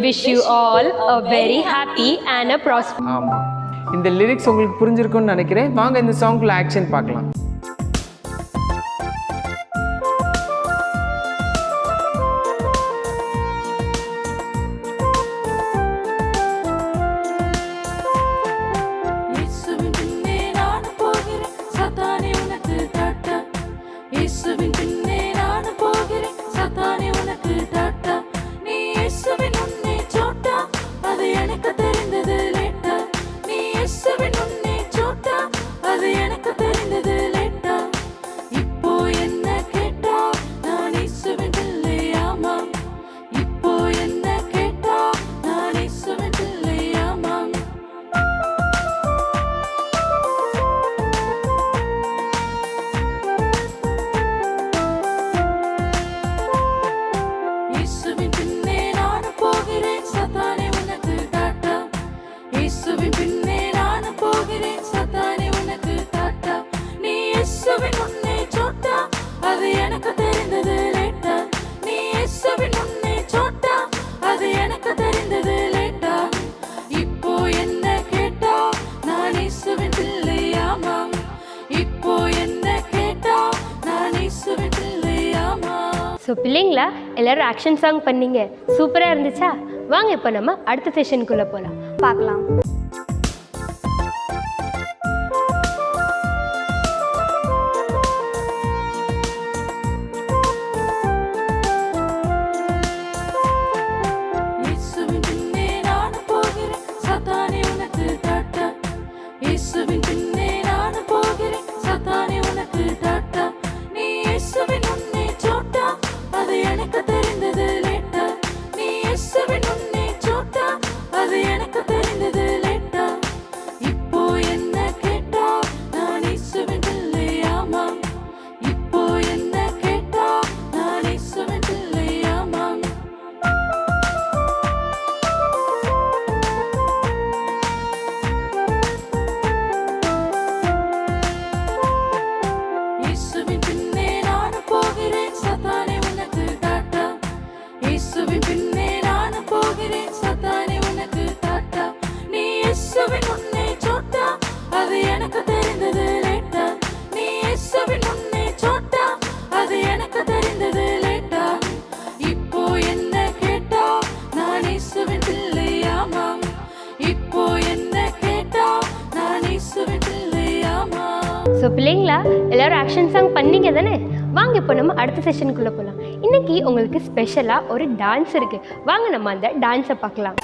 wish you all a very happy and a prosperous. ஆமாம், இந்த lyrics உங்களுக்கு புரிஞ்சிருக்கும்னு நினைக்கிறேன். வாங்க இந்த சாங்குக்குள்ள ஆக்ஷன் பார்க்கலாம். ஸோ பிள்ளைங்களா எல்லாரும் ஆக்ஷன் சாங் பண்ணீங்க, சூப்பராக இருந்துச்சா? வாங்க இப்போ நம்ம அடுத்த செஷனுக்குள்ளே போகலாம், பார்க்கலாம். ஸோ பிள்ளைங்களா எல்லாரும் ஆக்ஷன் சாங் பண்ணீங்க தானே? வாங்க இப்போ நம்ம அடுத்த செஷனுக்குள்ளே போகலாம். இன்னைக்கு உங்களுக்கு ஸ்பெஷலாக ஒரு டான்ஸ் இருக்குது. வாங்க நம்ம அந்த டான்ஸை பார்க்கலாம்.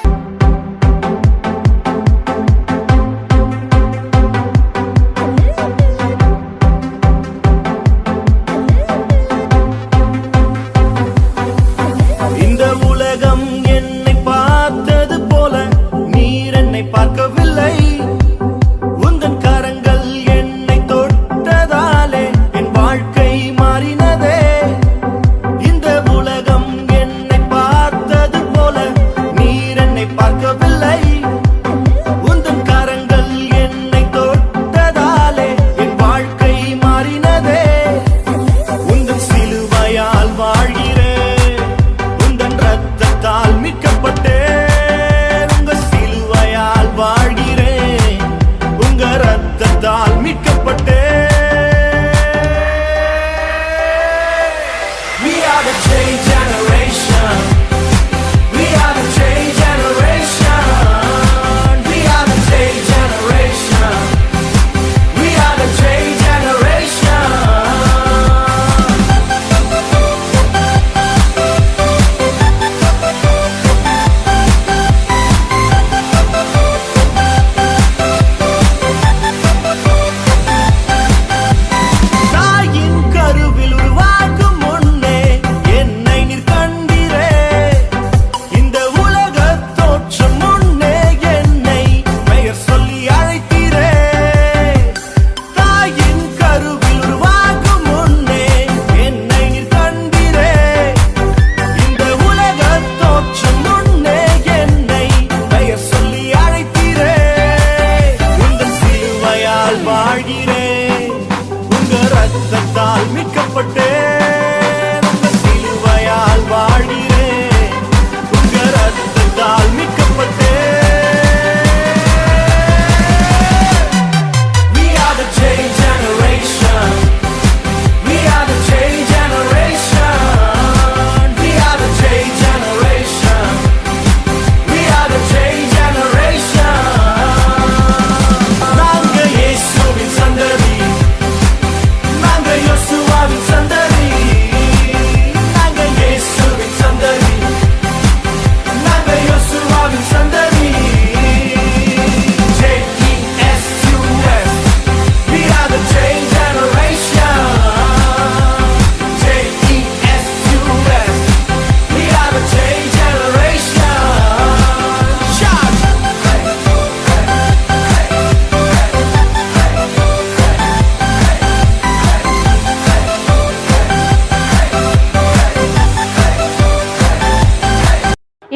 தாயின் கருவில் உருவாகும் முன்னே என்னை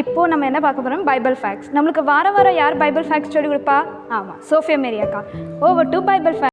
இப்போது நம்ம என்ன பார்க்க போகிறோம்? Bible facts. நம்மளுக்கு வாரம் யார் பைபிள் ஃபேக்ட்ஸ் சொல்லி கொடுப்பா? ஆமாம், சோஃபியா மேரி அக்கா. Over to Bible facts.